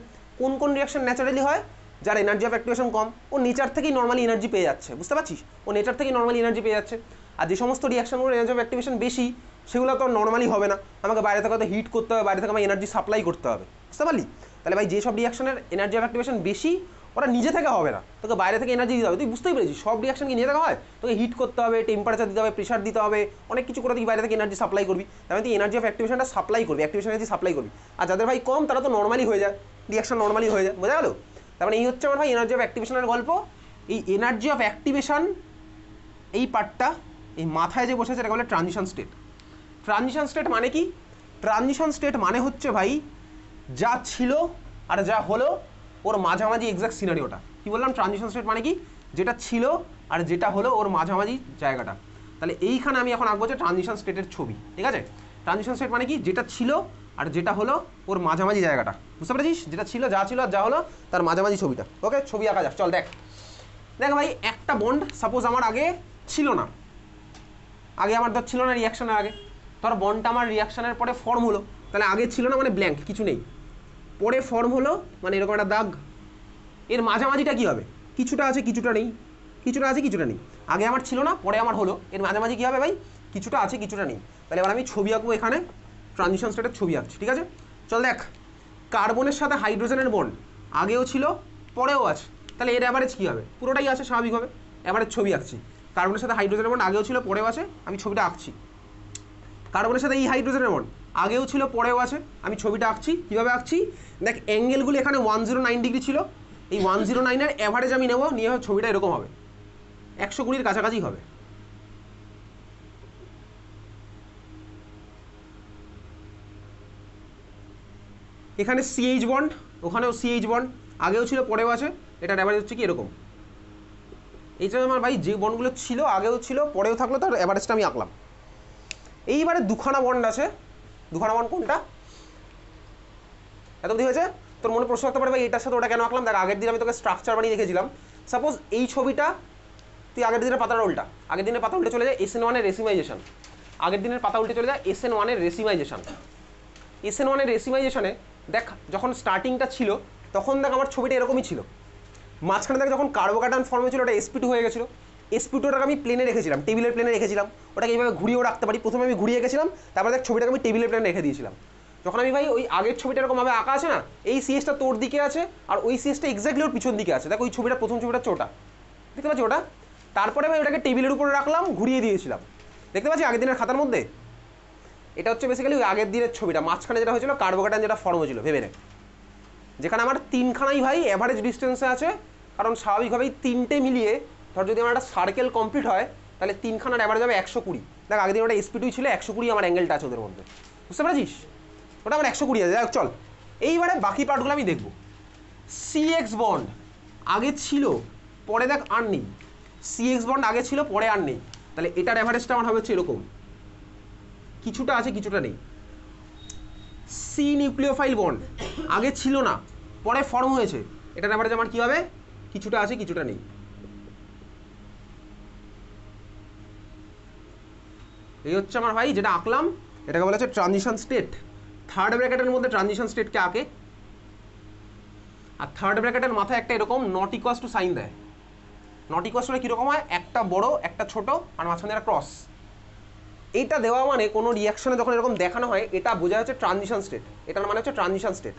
কোন রিয়াকশন ন্যাচারালি হয়, যার এনার্জি অফ অ্যাক্টিভেশন কম, ও নেচার থেকেই নর্মালি এনার্জি পেয়ে যাচ্ছে, বুঝতে পারছিস, ও নেচার থেকেই নর্মালি এনার্জি পেয়ে যাচ্ছে। আর যে সমস্ত রিয়াকশনগুলো এনার্জি অফ অ্যাক্টিভেশন বেশি, সেগুলো তো নর্মালি হবে না, আমাকে বাইরে থেকে হয়তো হিট করতে হবে, বাইরে থেকে আমার এনার্জি সাপ্লাই করতে হবে, বুঝতে পারলি। তাহলে ভাই যেসব রিয়াকশনের এনার্জি অফ অ্যাক্টিভেশন বেশি, ওরা নিজে থেকে হবে না, তোকে বাইরে থেকে এনার্জি দিতে হবে। তুই বুঝতেই পেরেছিস, সব রিয়াকশন কি নিজে থেকে হয়, তোকে হিট করতে হবে, টেম্পারেচার দিতে হবে, প্রেশার দিতে হবে, অনেক কিছু করে তুই বাইরে থেকে এনার্জি সাপ্লাই করবি, তার মানে তুই এনার্জি অফ অ্যাক্টিভেশনটা সাপ্লাই করবি, অ্যাক্টিভেশন এনার্জি সাপ্লাই করবি। আর যাদের ভাই কম, তারা তো নর্মালি হয়ে যায়, রিয়াকশন নর্মালি হয়ে যায়, বোঝা গেল। তার মানে এই হচ্ছে আমার ভাই এনার্জি অফ অ্যাক্টিভেশনের গল্প। এই এনার্জি অফ অ্যাক্টিভেশন এই পার্টটা এই মাথায় যে বসেছে, এটা বলে ট্রানজিশন স্টেট। ট্রানজিশন স্টেট মানে কি? ট্রানজিশন স্টেট মানে হচ্ছে ভাই যা ছিল আর যা হলো ওর মাঝামাঝি এক্সাক্ট সিনারিওটা। কি বললাম? ট্রানজিশন স্টেট মানে কি? যেটা ছিল আর যেটা হলো ওর মাঝামাঝি জায়গাটা। তাহলে এইখানে আমি এখন আঁকবো যে ট্রানজিশন স্টেটের ছবি, ঠিক আছে। ট্রানজিশন স্টেট মানে কি? যেটা ছিল আর যেটা হলো ওর মাঝামাঝি জায়গাটা, বুঝতে পেরেছিস? যেটা ছিল, যা ছিল আর যা হলো তার মাঝামাঝি ছবিটা। ওকে, ছবি আঁকা যাক, চল দেখ। দেখ ভাই, একটা বন্ড সাপোজ আমার আগে ছিল না, আগে আমার ধর ছিল না রিয়াকশনের আগে, ধর বন্ডটা আমার রিয়াকশনের পরে ফর্ম হলো, তাহলে আগে ছিল না মানে ব্ল্যাঙ্ক, কিছু নেই, পরে ফর্ম হলো মানে এরকম একটা দাগ। এর মাঝামাঝিটা কী হবে? কিছুটা আছে কিছুটা নেই, কিছুটা আছে কিছুটা নেই। আগে আমার ছিল না, পরে আমার হলো, এর মাঝামাঝি কী হবে ভাই? কিছুটা আছে কিছুটা নেই। তাহলে এবার আমি ছবি আঁকবো, এখানে ট্রানজিশন স্টেটের ছবি আঁকছি, ঠিক আছে। চল দেখ, কার্বনের সাথে হাইড্রোজেনের বন্ড আগেও ছিল পরেও আছে, তাহলে এর অ্যাভারেজ কী হবে? পুরোটাই আছে স্বাভাবিকভাবে, অ্যাভারেজ ছবি আঁকছি। কার্বনের সাথে হাইড্রোজেনের বন্ড আগেও ছিল পরেও আছে, আমি ছবিটা আঁকছি। কার্বনের সাথে এই হাইড্রোজেনের বন্ড আগেও ছিল পরেও আছে, আমি ছবিটা আঁকছি। কীভাবে আঁকছি? দেখ, অ্যাঙ্গেলগুলো এখানে 109 ডিগ্রি ছিল, এই 109-এর অ্যাভারেজ আমি নেবো, নিয়ে ছবিটা এরকম হবে, 120-র কাছাকাছি হবে। এখানে সিএইচ বন্ড, ওখানেও সিএইচ বন্ড আগেও ছিল পরেও আছে, এটার অ্যাভারেজ হচ্ছে কি এরকম। এইটা আমার ভাই যে বন্ডগুলো ছিল আগেও ছিল পরেও থাকলো, তার অ্যাভারেজটা আমি আঁকলাম। এইবারে দুখানা বন্ড আছে, দুখানা বন্ড কোনটা? এত বুঝি হয়েছে? তোর মনে প্রশ্ন করতে পারে ভাই এটার সাথে ওটা কেন আঁকলাম? দেখ, আগের দিন আমি তোকে স্ট্রাকচার বানিয়ে রেখেছিলাম। সাপোজ এই ছবিটা, তুই আগের দিনের পাতাটা উল্টা, আগের দিনের পাতা উল্টে চলে যায় SN1-এর রেসিমাইজেশন, আগের দিনের পাতা উল্টে চলে যায় SN1-এর রেসিমাইজেশন। SN1-এর রেসিমাইজেশনে দেখ, যখন স্টার্টিংটা ছিল তখন দেখ আমার ছবিটা এরকমই ছিল, মাঝখানে দেখ যখন কার্বোকাটান ফর্মে ছিল ওটা sp2 হয়ে গেছিলো। sp2টাকে আমি প্লেনে রেখেছিলাম, টেবিলের প্লেনে রেখেছিলাম, ওটাকে এইভাবে ঘুরিয়েও রাখতে পারি। প্রথমে আমি ঘুরিয়ে গেছিলাম, তারপরে দেখ ছবিটাকে আমি টেবিলের প্লেনে রেখে দিয়েছিলাম। যখন আমি ভাই ওই আগের ছবিটা এরকমভাবে আঁকা আছে না, এই সিএসটা তোর দিকে আছে আর ওই সিএসটা এক্স্যাক্টলি ওর পিছন দিকে আছে। দেখ ওই ছবিটা, প্রথম ছবিটা হচ্ছে ওটা, দেখতে পাচ্ছি ওটা। তারপরে ভাই ওটাকে টেবিলের উপরে রাখলাম, ঘুরিয়ে দিয়েছিলাম, দেখতে পাচ্ছি আগের দিনের খাতার মধ্যে। এটা হচ্ছে বেসিক্যালি ওই আগের দিনের ছবিটা, মাঝখানে যেটা হয়েছিল কার্বোকাটান যেটা ফর্ম হয়েছিল, ভেবে নে। যেখানে আমার তিনখানাই ভাই অ্যাভারেজ ডিস্টেন্সে আছে, কারণ স্বাভাবিকভাবেই তিনটে মিলিয়ে ধর যদি আমার একটা সার্কেল কমপ্লিট হয় তাহলে তিনখানার অ্যাভারেজ হবে 120। দেখ আগের দিন ওটা sp2 ছিল, 120 আমার অ্যাঙ্গেলটা আছে ওদের মধ্যে, বুঝতে পারছিস? ওটা আমার 120 আছে। দেখ চল, এইবারে বাকি পার্টগুলো আমি দেখবো। CX বন্ড আগে ছিল পরে দেখ আর নেই, CX বন্ড আগে ছিল পরে আর নেই, তাহলে এটার অ্যাভারেজটা আমার হবে হচ্ছে এরকম, কিছুটা আছে কিছুটা নেই। C নিউক্লিওফাইল বন্ড আগে ছিল না পরে ফর্ম হয়েছে, এটার অ্যাভারেজ আমার কি হবে? কিছুটা আছে কিছুটা নেই। এই হচ্ছে আমার ভাই যেটা আঁকলাম, এটাকে বলা হচ্ছে ট্রানজিশন স্টেট। থার্ড ব্র্যাকেটের মধ্যে ট্রানজিশন স্টেটকে আঁকে, আর থার্ড ব্র্যাকেটের মাথায় একটা এরকম নট ইকুয়ালস টু সাইন দেয়। নট ইকুয়ালস টু কীরকম হয়? একটা বড় একটা ছোট আর মাঝখানে একটা ক্রস। এইটা দেওয়া মানে কোনো রিয়াকশনে যখন এরকম দেখানো হয় এটা বোঝা হচ্ছে ট্রানজিশন স্টেট, এটার মানে হচ্ছে ট্রানজিশন স্টেট,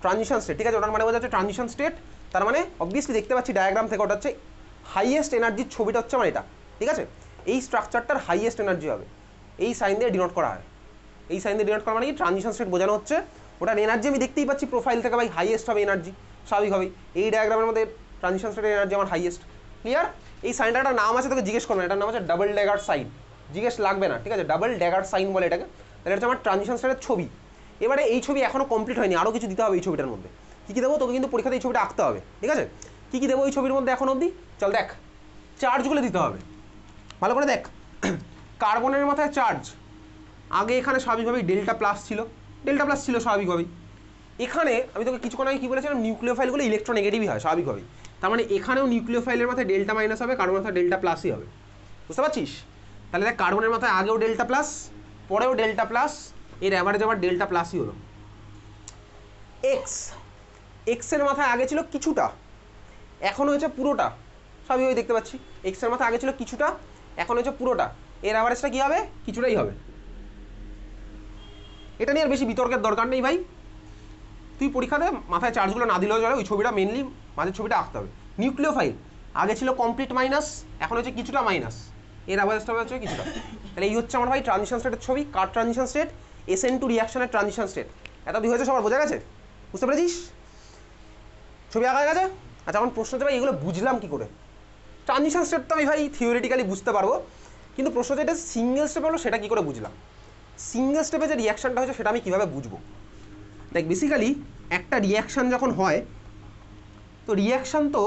ট্রানজিশন স্টেট, ঠিক আছে, ওটার মানে বোঝা হচ্ছে ট্রানজিশন স্টেট। তার মানে অবভিয়াসলি দেখতে পাচ্ছি ডায়াগ্রাম থেকে ওটা হচ্ছে হাইয়েস্ট এনার্জির ছবিটা হচ্ছে আমার এটা, ঠিক আছে। এই স্ট্রাকচারটার হাইয়েস্ট এনার্জি হবে, এই সাইন দিয়ে ডিনোট করা হয়, এই সাইন দিয়ে ডিনোট করা মানে কি ট্রানজিশন স্টেট বোঝানো হচ্ছে। ওটার এনার্জি আমি দেখতেই পাচ্ছি প্রোফাইল থেকে ভাই হাইয়েস্ট হবে এনার্জি, স্বাভাবিক হবে। এই ডায়াগ্রামের মধ্যে ট্রানজিশন স্টেটের এনার্জি আমার হাইয়েস্ট, ক্লিয়ার। এই সাইনটার একটা নাম আছে, তোকে জিজ্ঞেস করবে, এটার নাম হচ্ছে ডাবল ড্যাগার সাইন, জিজ্ঞেস লাগবে না, ঠিক আছে, ডাবল ড্যাগার সাইন বলে এটাকে। তাহলে এটা হচ্ছে আমার ট্রানজিশন স্টেটের ছবি। এবারে এই ছবি এখনো কমপ্লিট হয়নি, আরও কিছু দিতে হবে এই ছবিটার মধ্যে। কী কী দেবো তোকে কিন্তু পরীক্ষাতে এই ছবিটা আঁকতে হবে, ঠিক আছে। কী কী দেবো এই ছবির মধ্যে এখন অবধি, চল দেখ। চার্জগুলো দিতে হবে, ভালো করে দেখ। কার্বনের মাথায় চার্জ, আগে এখানে স্বাভাবিকভাবেই ডেল্টা প্লাস ছিল, ডেল্টা প্লাস ছিল স্বাভাবিকভাবেই। এখানে আমি তোকে কিছুক্ষণ আগে কী বলেছিলাম, নিউক্লিওফাইলগুলো ইলেকট্রোনেগেটিভই হয় স্বাভাবিকভাবেই। তার মানে এখানেও নিউক্লিওফাইলের মাথায় ডেল্টা মাইনাস হবে, কার্বনের মাথায় ডেল্টা প্লাসই হবে, বুঝতে পারছিস। তাহলে দেখ কার্বনের মাথায় আগেও ডেল্টা প্লাস, পরেও ডেল্টা প্লাস, এর অ্যাভারেজ আবার ডেল্টা প্লাসই হলো। এক্স, এক্সের মাথায় আগে ছিল কিছুটা, এখন হয়েছে পুরোটা, স্বাভাবিকভাবেই দেখতে পাচ্ছি। এক্সের মাথায় আগে ছিল কিছুটা, এখন হয়েছে পুরোটা, এর অ্যাভারেজটা কী হবে, কিছুটাই হবে। এটা নিয়ে আর বেশি বিতর্কের দরকার নেই ভাই, তুই পরীক্ষাতে মাথায় চার্জগুলো না দিলেও চলে, ওই ছবিটা মেনলি মাঝের ছবিটা আঁকতে হবে। নিউক্লিওফাইল আগে ছিল কমপ্লিট মাইনাস, এখন হচ্ছে কিছুটা মাইনাস, এর অ্যাভারেজটা হচ্ছে কিছুটা। তাহলে এই হচ্ছে আমার ভাই ট্রানজিশন স্টেটের ছবি। কার ট্রানজিশন স্টেট, SN টু রিয়াকশনের ট্রানজিশন স্টেট। এত দুই হয়েছে, সবার বোঝা গেছে, বুঝতে পেরেছিস, ছবি আঁকা গেছে। আচ্ছা এখন প্রশ্ন হচ্ছে ভাই এগুলো বুঝলাম কী করে। ট্রানজিশন স্টেট তো আমি ভাই থিওরিটিক্যালি বুঝতে পারবো, কিন্তু প্রশ্ন যেটা সিঙ্গেল স্টেপ হলো সেটা কী করে বুঝলাম। সিঙ্গেল স্টেপে যে রিয়াকশনটা হয়েছে সেটা আমি কীভাবে বুঝবো। দেখ বেসিক্যালি একটা রিয়াকশান যখন হয়, তো রিয়াকশান তো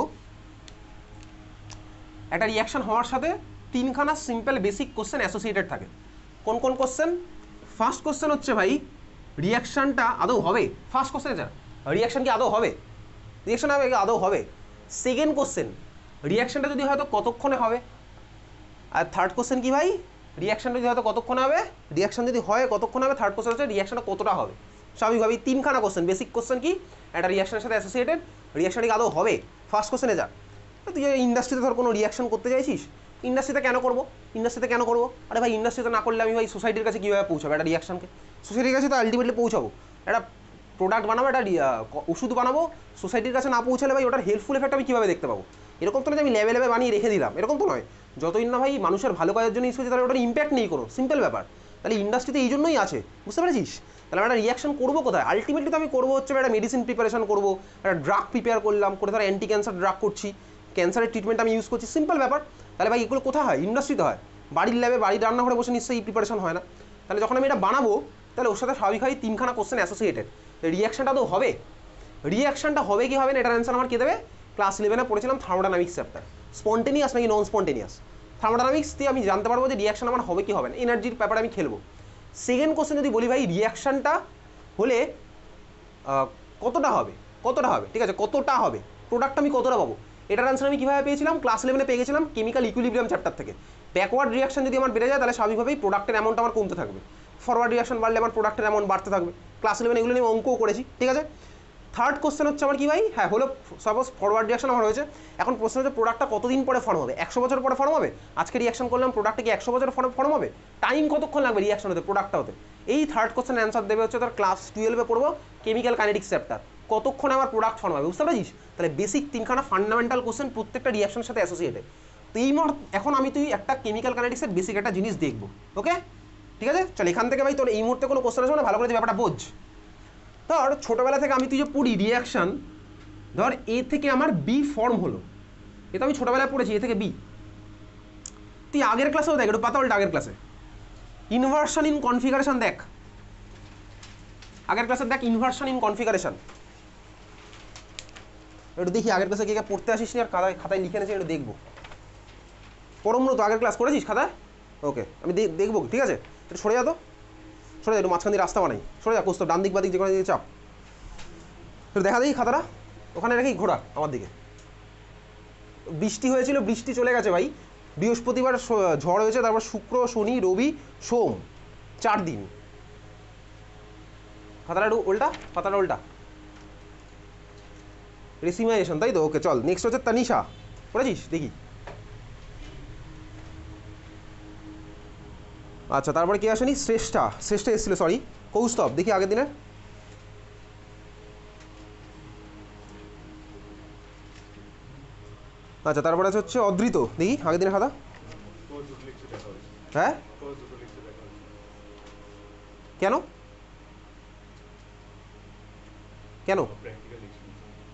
একটা রিয়াকশান হওয়ার সাথে তিনখানা সিম্পল বেসিক কোশ্চেন অ্যাসোসিয়েটেড থাকে। কোন কোন কোশ্চেন? ফার্স্ট কোশ্চেন হচ্ছে ভাই রিয়াকশানটা আদৌ হবে, ফার্স্ট কোশ্চেন যা রিয়াকশান কি আদৌ হবে, রিয়াকশান হবে আদৌ হবে। সেকেন্ড কোশ্চেন রিয়াকশানটা যদি হয়তো কতক্ষণে হবে। আর থার্ড কোশ্চেন কি ভাই, রিয়াকশানটা যদি হয়তো কতক্ষণে হবে, রিয়াকশান যদি হয় কতক্ষণ হবে। থার্ড কোশ্চেন হচ্ছে রিয়াকশানটা কতটা হবে। স্বাভাবিকভাবেই তিনখানা কোশ্চেন, বেসিক কোশ্চেন কি একটা রিয়াকশনের সাথে অ্যাসোসিয়েটেড, রিয়াকশানটি আদৌ হবে। ফার্স্ট কোশ্চেনে যা, তুই ইন্ডাস্ট্রিতে ধর কোনো রিয়াকশন করতে চাইছিস, ইন্ডাস্ট্রিতে কেন করবো, ইন্ডাস্ট্রিতে কেন করবো, আরে ভাই ইন্ডাস্ট্রিতে না করলে আমি ভাই সোসাইটির কাছে কীভাবে পৌঁছাবো একটা রিয়াকশনকে, সোসাইটির কাছে তো আলটিমেটলি পৌঁছাবো, একটা প্রোডাক্ট বানাবো, একটা ওষুধ বানাবো, সোসাইটির কাছে না পৌঁছালে ভাই ওটার হেল্পফুল এফেক্ট আমি কীভাবে দেখতে পাবো। এরকম তো না যে আমি লেভেলে বানিয়ে রেখে দিলাম, এরকম তো নয়। যতদিন না ভাই মানুষের ভালো কাজের জন্য ইউজ করছি তাহলে ওটার ইম্প্যাক্ট নেই কোনো, সিম্পল ব্যাপার। তাহলে ইন্ডাস্ট্রিতে এই জন্যই আছে, বুঝতে পেরেছিস। তাহলে আমরা রিয়াকশন করবো কোথায়, আলটিমেটলি তো আমি করবো হচ্ছে একটা মেডিসিন প্রিপারেশন করবো, একটা ড্রাগ প্রিপেয়ার করলাম, করে ধর অ্যান্টি ক্যান্সার ড্রাগ করছি, ক্যান্সারের ট্রিটমেন্ট আমি ইউজ করছি, সিম্পল ব্যাপার। তাহলে ভাই এগুলো কোথায় হয়, ইন্ডাস্ট্রিতে হয়। বাড়ির ল্যাবে বাড়ির রান্নাঘরে বসে নিশ্চয়ই এই প্রিপারেশন হয় না। তাহলে যখন আমি এটা বানাবো তাহলে ওর সাথে স্বাভাবিকভাবেই তিনখানা কোশ্চেন অ্যাসোসিয়েটেড। রিয়াকশনটা তো হবে, রিয়াকশনটা হবে কি হবে না এটার অ্যান্সার আমার কে দেবে, ক্লাস 11-এ পড়েছিলাম থার্মোডাইনামিক্স চ্যাপ্টার। স্পন্টেনিয়াস নাকি নন স্পন্টেনিয়াস, থার্মোডাইনামিক্স দিয়ে আমি জানতে পারবো যে রিয়াকশন আমার হবে কি হবে না, এনার্জির ব্যাপারে আমি খেলবো। সেকেন্ড কোশ্চেন যদি বলি ভাই রিয়াকশনটা হলে কতটা হবে, কতটা হবে, ঠিক আছে, কতটা হবে, প্রোডাক্ট আমি কতটা পাবো, এটার অ্যান্সার আমি কীভাবে পেয়েছিলাম, ক্লাস 11-এ পেয়ে গেছিলাম কেমিক্যাল ইকুইলিব্রিয়াম চ্যাপ্টার থেকে। ব্যাকওয়ার্ড রিয়াকশন যদি আমার বেড়ে যায় তাহলে স্বাভাবিকভাবেই প্রোডাক্টের অ্যামাউন্ট আমার কমতে থাকবে, ফরওয়ার্ড রিয়াকশন বাড়লে আমার প্রোডাক্টের অ্যামাউন্ট বাড়তে থাকবে। ক্লাস 11 এগুলো নিয়ে অঙ্কও করেছি, ঠিক আছে। থার্ড কোশ্চেন হচ্ছে আমার কি ভাই, হ্যাঁ হলো সাপোজ ফরওয়ার্ড রিয়াকশন আমার হয়েছে, এখন প্রশ্ন হচ্ছে প্রোডাক্টটা কতদিন পরে ফর্ম হবে, 100 বছর পরে ফর্ম হবে। আজকে রিয়াকশন করলাম, প্রোডাক্টটা কি 100 বছর ফর্ম হবে, টাইম কতক্ষণ লাগবে রিয়াকশন হতে, প্রোডাক্টটা হতে। এই থার্ড কোশ্চেন অ্যান্সার দেবে হচ্ছে তোর ক্লাস 12-এ পড়বো কেমিক্যাল কাইনেটিক্স চ্যাপ্টার, কতক্ষণ আমার প্রোডাক্ট ফর্ম হবে, বুঝতে পারছিস। তাহলে বেসিক তিনখানা ফান্ডামেন্টাল কোশ্চেন প্রত্যেকটা রিয়াকশনের সাথে অ্যাসোসিয়েটেড। তো এই এখন আমি তুই একটা কেমিক্যাল কাইনেটিক্সের বেসিক একটা জিনিস দেখবো, ওকে ঠিক আছে। চল এখান থেকে ভাই তোর এই মুহূর্তে কোনো কোশ্চেন আসবে না, ভালো করে ব্যাপারটা বোঝ। ধর ছোটোবেলা থেকে আমি তুই যে পড়ি রিয়াকশান, ধর এ থেকে আমার বি ফর্ম হলো, এ তো আমি ছোটোবেলায় পড়েছি এ থেকে বি। তুই আগের ক্লাসেও দেখ, একটু পাতা উল্টা আগের ক্লাসে ইনভার্সন ইন কনফিগারেশন দেখ, আগের ক্লাসে দেখ ইনভার্সন ইন কনফিগারেশন, একটু দেখি আগের ক্লাসে কে কে পড়তে আসিস নি আর খাতায় লিখে এনেছি, একটু দেখবো। পরমূল তো আগের ক্লাস করেছিস খাতায়, ওকে আমি দেখবো, ঠিক আছে। একটু সরে যা, তো সরে যা, একটু মাঝখান দিয়ে রাস্তা বানাই, সরে যা, কোস্ত ডান দিক বাদিক যে কোনো দিকে চাপ, একটু দেখা দেখি খাতাটা, ওখানে রেখেই ঘোরা আমার দিকে। বৃষ্টি হয়েছিল, বৃষ্টি চলে গেছে ভাই, বৃহস্পতিবার ঝড় হয়েছে, তারপর শুক্র শনি রবি সোম 4 দিন। খাতাটা একটু উল্টা, খাতাটা উল্টা, রেসিমাইজেশন তাই তো, ওকে চল নেক্সট হচ্ছে তানিশা, পড়েছিস দেখি। আচ্ছা তারপরে কে আসেনি? শ্রেষ্ঠা এসেছিল, সরি কৌস্তব, দেখি আগের দিনের। আচ্ছা তারপরে আছে হচ্ছে অদৃত, দেখি আগের দিনের খাতা। হ্যাঁ কেন কেন?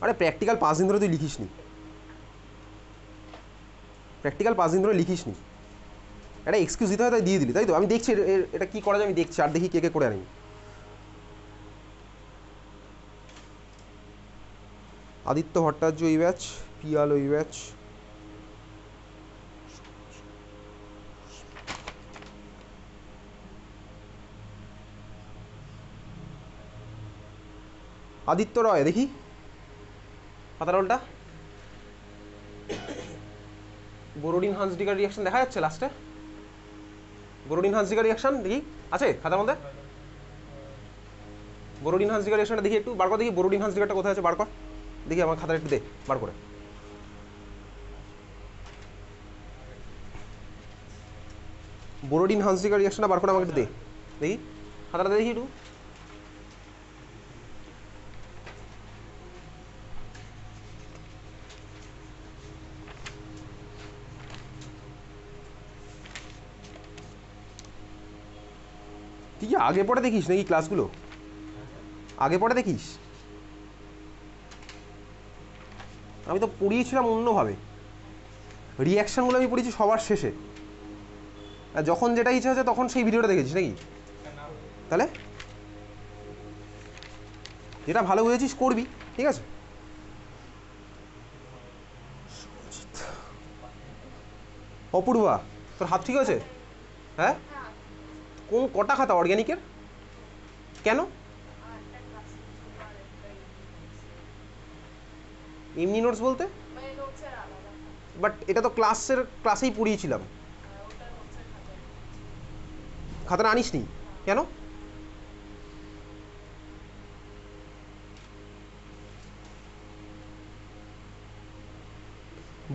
আরে প্র্যাকটিক্যাল 5 দিন ধরে তুই লিখিস নি, প্র্যাকটিক্যাল 5 দিন ধরে লিখিস নি, একটা এক্সকিউজ দিতে হয় তাই দিয়ে দিলি, তাই তো? আমি দেখছি এটা কী করা যায়, আমি দেখছি, আর দেখি কে কে করে আনি। আদিত্য ভট্টাচার্য এই ব্যাচ, পিয়াল ওই ব্যাচ, আদিত্য রয়, দেখি পাতার রোলটা। বোরোডিন হান্সডিগার রিয়াকশন দেখা যাচ্ছে লাস্টে? বোরোডিন হান্সডিগার রিয়াকশন দেখি আছে খাতার মধ্যে? বোরোডিন হান্সডিগার রিয়াকশনটা দেখি একটু বার কর, দেখি বোরোডিন হান্সডিগারটা কোথায় আছে বার কর, দেখি আমার খাতাটা একটু দে বার করে। বোরোডিন হান্সডিগার রিয়াকশনটা বার করে আমাকে একটু দে, দেখি খাতাটা দেখি একটু। তুই কি আগে পরে দেখিস নাকি ক্লাসগুলো? আগে পরে দেখিস? আমি তো পড়িয়েছিলাম অন্যভাবে, রিয়াকশানগুলো আমি পড়িয়েছি সবার শেষে, আর যখন যেটা ইচ্ছা হচ্ছে তখন সেই ভিডিওটা দেখেছিস নাকি? তাহলে যেটা ভালো বুঝেছিস করবি, ঠিক আছে? অপূর্বা তোর হাত ঠিক আছে? হ্যাঁ কোন কটা খাতা অর্গ্যানিকের? কেন এমনি নোটস বলতে? বাট এটা তো ক্লাসেই পড়িয়েছিলাম। খাতাটা আনিস নি কেন?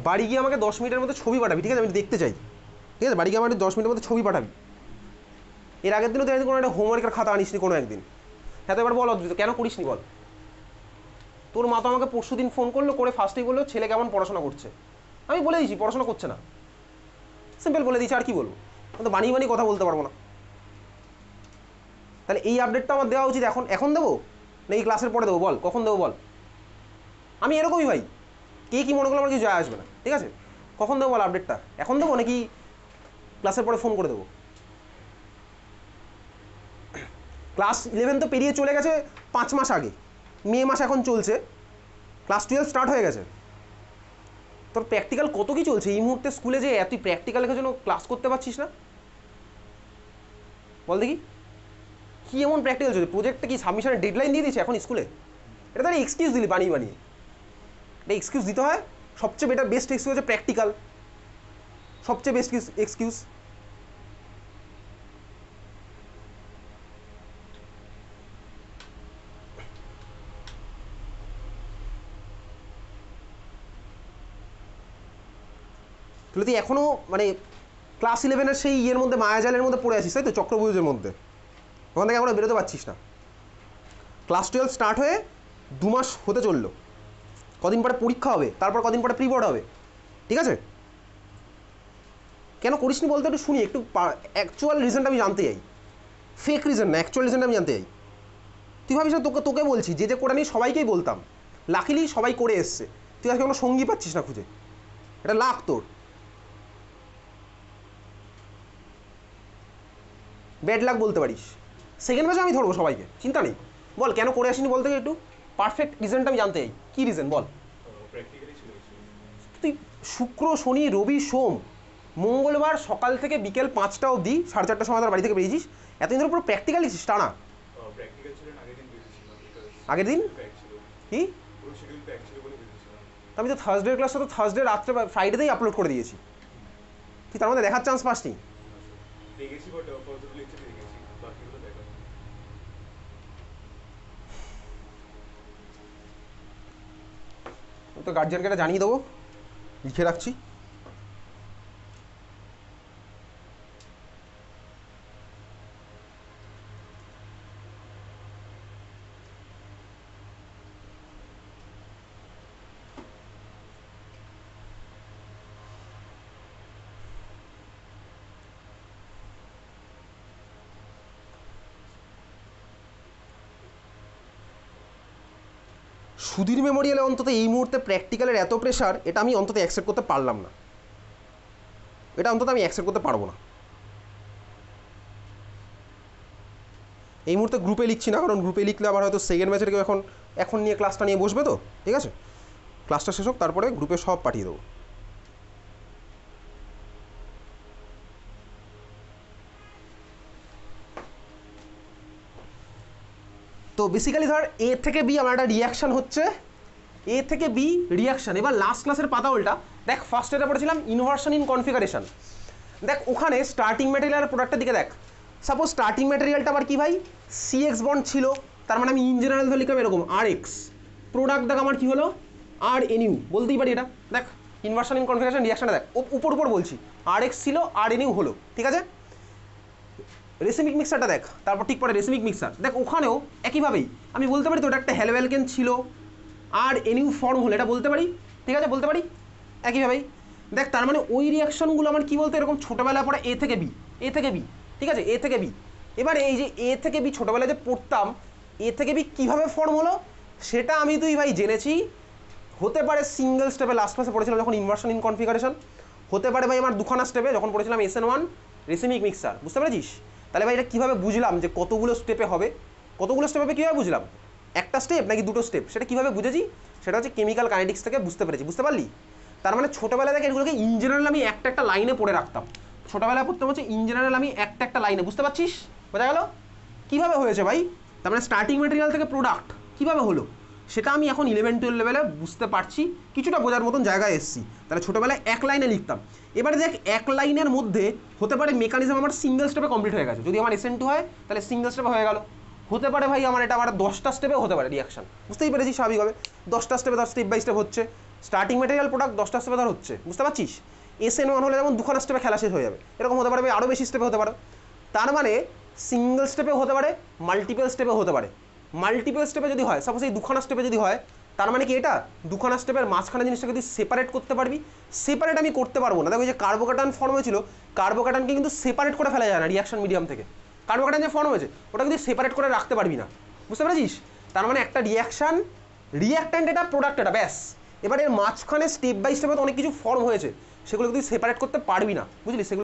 বাড়ি গিয়ে আমাকে 10 মিনিটের মধ্যে ছবি পাঠাবি, ঠিক আছে? আমি দেখতে চাই, ঠিক আছে? বাড়ি গিয়ে আমাকে 10 মিনিটের মধ্যে ছবি পাঠাবি। এর আগের দিনও তুই একদিন কোনো একটা হোমওয়ার্কের খাতা আনিস নি কোনো একদিন, হ্যাঁ তো এবার বল অদ্ভুত কেন করিস নি বল? তোর মা তো আমাকে পরশু দিন ফোন করলো, করে ফার্স্টেই বললো ছেলে কেমন পড়াশোনা করছে। আমি বলে দিয়েছি পড়াশোনা করছে না, সিম্পল বলে দিয়েছি, আর কি বলবো? আমি তো বানিয়ে বানিয়ে কথা বলতে পারবো না। তাহলে এই আপডেটটা আমার দেওয়া উচিত এখন দেবো না এই ক্লাসের পরে দেবো? বল কখন দেবো বল? আমি এরকমই ভাই, কে কী মনে করলে আমার কিছু যায় আসবে না, ঠিক আছে? কখন দেবো বল আপডেটটা? এখন দেবো নাকি ক্লাসের পরে ফোন করে দেবো? ক্লাস 11 তো পেরিয়ে চলে গেছে 5 মাস আগে, মে মাস এখন চলছে, ক্লাস 12 স্টার্ট হয়ে গেছে। তোর প্র্যাকটিক্যাল কত কি চলছে এই মুহূর্তে স্কুলে, যে তুই প্র্যাকটিক্যালের জন্য ক্লাস করতে পারছিস না? বল দেখি কী এমন প্র্যাকটিক্যাল চলছে? প্রজেক্টটা কি সাবমিশনের ডেডলাইন দিয়ে দিয়েছে এখন স্কুলে? এটা তাহলে এক্সকিউজ দিলি বানিয়ে বানিয়ে, এটা এক্সকিউজ দিতে হয়? সবচেয়ে বেস্ট এক্সকিউজ হচ্ছে প্র্যাকটিক্যাল, সবচেয়ে বেস্ট এক্সকিউজ। তাহলে তুই এখনও মানে ক্লাস 11-এর সেই ইয়ের মধ্যে, মায়াজালের মধ্যে পড়ে আছিস, তাই তো? চক্রবুজের মধ্যে, ওখান থেকে এখনও বেরোতে পারছিস না। ক্লাস 12 স্টার্ট হয়ে 2 মাস হতে চললো, কদিন পরে পরীক্ষা হবে, তারপর কদিন পরে প্রি বোর্ড হবে, ঠিক আছে? কেন করিসনি বলতে একটু শুনি, একটু অ্যাকচুয়াল রিজনটা আমি জানতে চাই, ফেক রিজন না, অ্যাকচুয়াল রিজনটা আমি জানতে চাই। তুই ভাবিস না তোকে বলছি যে করে নিই, সবাইকেই বলতাম, লাকিলি সবাই করে এসছে, তুই আজকে কোনো সঙ্গী পাচ্ছিস না খুঁজে, এটা লাখ তোর ব্যাড লাক বলতে পারিস। সেকেন্ড ব্যাচে আমি ধরবো সবাইকে, চিন্তা নেই। বল কেন করে আসিনি বলতে, একটু পারফেক্ট রিজনটা আমি জানতে চাই, কী রিজন বল? তুই শুক্র শনি রবি সোম মঙ্গলবার সকাল থেকে বিকেল 5টা অবধি 4:30টার সময় তার বাড়ি থেকে বেরিয়েছিস, এতদিন ধরে পুরো প্র্যাকটিক্যাল লিখছিস টানা। আগের দিন কি? আমি তো থার্সডে ক্লাসটা তো থার্সডে রাত্রে ফ্রাইডেতেই আপলোড করে দিয়েছি, তুই তার মধ্যে দেখার চান্স পাসনি। তো গার্জিয়ানকে এটা জানিয়ে দেবো, লিখে রাখছি। সুধীর মেমোরিয়ালে অন্তত এই মুহূর্তে প্র্যাকটিক্যালের এত প্রেশার, এটা আমি অন্তত অ্যাকসেপ্ট করতে পারলাম না, এটা অন্তত আমি অ্যাকসেপ্ট করতে পারবো না। এই মুহূর্তে গ্রুপে লিখছি না, কারণ গ্রুপে লিখলে আবার হয়তো সেকেন্ড ব্যাচের কেউ এখন নিয়ে ক্লাসটা নিয়ে বসবে, তো ঠিক আছে, ক্লাসটা শেষ হোক তারপরে গ্রুপে সব পাঠিয়ে দেবো। তো বেসিক্যালি ধর এ থেকে বি আমার একটা রিয়াকশান হচ্ছে, এ থেকে বি রিয়াকশান। এবার লাস্ট ক্লাসের পাতা উল্টা দেখ, ফার্স্ট এটা পড়েছিলাম ইনভার্সন ইন কনফিগারেশন। দেখ ওখানে স্টার্টিং ম্যাটেরিয়াল প্রোডাক্টের দিকে দেখ, সাপোজ স্টার্টিং ম্যাটেরিয়ালটা আবার কি ভাই, সিএক্স বন্ড ছিল, তার মানে আমি ইন জেনারেল ধরে লিখলাম এরকম আর এক্স, প্রোডাক্ট দেখ আমার কি হলো আর এন ইউ, বলতেই পারি এটা। দেখ ইনভার্সন ইন কনফিগারেশন রিয়াকশনটা দেখ, উপর উপর বলছি, আর এক্স ছিল আর এন ইউ হলো, ঠিক আছে। রেসিমিক মিক্সারটা দেখ, তারপর ঠিক পরে রেসিমিক মিক্সার দেখ, ওখানেও একইভাবেই আমি বলতে পারি তো ওটা একটা হ্যালোঅ্যালকেন ছিল আর এনইউ ফর্ম হলো, এটা বলতে পারি, ঠিক আছে, বলতে পারি একইভাবেই। দেখ তার মানে ওই রিয়াকশনগুলো আমার কী বলতে এরকম ছোটোবেলায় পড়ে এ থেকে বি, এ থেকে বি, ঠিক আছে, এ থেকে বি। এবার এই যে এ থেকে বি ছোটোবেলায় যে পড়তাম, এ থেকে বি কীভাবে ফর্ম হলো সেটা আমি তুই ভাই জেনেছি। হতে পারে সিঙ্গেল স্টেপে লাস্ট ক্লাসে পড়েছিলাম যখন ইনভার্সন ইন কনফিগারেশন, হতে পারে ভাই আমার দুখানা স্টেপে যখন পড়েছিলাম SN1 রেসিমিক মিক্সার, বুঝতে পেরেছিস। তাহলে ভাই এটা কীভাবে বুঝলাম যে কতগুলো স্টেপে হবে, কতগুলো স্টেপ হবে কীভাবে বুঝলাম, একটা স্টেপ নাকি দুটো স্টেপ, সেটা কীভাবে বুঝেছি, সেটা হচ্ছে কেমিক্যাল কাইনেটিক্স থেকে বুঝতে পেরেছি, বুঝতে পারলি। তার মানে ছোটোবেলা থেকে এগুলোকে ইন জেনারেল আমি একটা একটা লাইনে পড়ে রাখতাম, ছোটোবেলায় পড়তে হচ্ছে ইন জেনারেল আমি একটা একটা লাইনে, বুঝতে পারছিস, বোঝা গেল কীভাবে হয়েছে ভাই। তার মানে স্টার্টিং ম্যাটেরিয়াল থেকে প্রোডাক্ট কীভাবে হলো সেটা আমি এখন 11-12 লেভেলে বুঝতে পারছি, কিছুটা বোঝার মতন জায়গায় এসেছি। তাহলে ছোটোবেলায় এক লাইনে লিখতাম, এবারে দেখ এক লাইনের মধ্যে হতে পারে মেকানিজম আমার সিঙ্গেল স্টেপে কমপ্লিট হয়ে গেছে, যদি আমার SN2 হয় তাহলে সিঙ্গেল স্টেপে হয়ে গেল, হতে পারে ভাই আমার এটা আমার 10টা স্টেপেও হতে পারে রিয়াকশন, বুঝতেই পেরেছি স্বাভাবিকভাবে 10টা স্টেপে ধর স্টেপ বাই স্টেপ হচ্ছে, স্টার্টিং ম্যাটেরিয়াল প্রোডাক্ট 10টা স্টেপে ধর হচ্ছে, বুঝতে পারছিস। SN1 হলে যেমন দুখানা স্টেপে খেলা শেষ হয়ে যাবে, এরকম হতে পারে ভাই আরও বেশি স্টেপে হতে পারে। তার মানে সিঙ্গেল স্টেপেও হতে পারে, মাল্টিপল স্টেপেও হতে পারে। মাল্টিপল স্টেপে যদি হয়, সাপোজ এই দুখানা স্টেপে যদি হয়, তার মানে কি এটা দুখানা স্টেপের মাঝখানে জিনিসটাকে যদি সেপারেট করতে পারবি, সেপারেট আমি করতে পারবো না। দেখো যে কার্বোক্যাটায়ন ফর্ম হয়েছিল, কার্বোক্যাটায়নকে কিন্তু সেপারেট করে ফেলা যায় না রিয়াকশন মিডিয়াম থেকে, কার্বোক্যাটায়ন যে ফর্ম হয়েছে ওটা কিন্তু সেপারেট করে রাখতে পারবি না, বুঝতে পেরেছিস। তার মানে একটা রিয়াকশান, রিয়াক্ট্যান্ট এটা, প্রোডাক্ট এটা, ব্যাস। এবার এর মাঝখানে স্টেপ বাই স্টেপে অনেক কিছু ফর্ম হয়েছে, সেগুলো তুই সেপারেট করতে পারবি না, বুঝলি, সেগুলো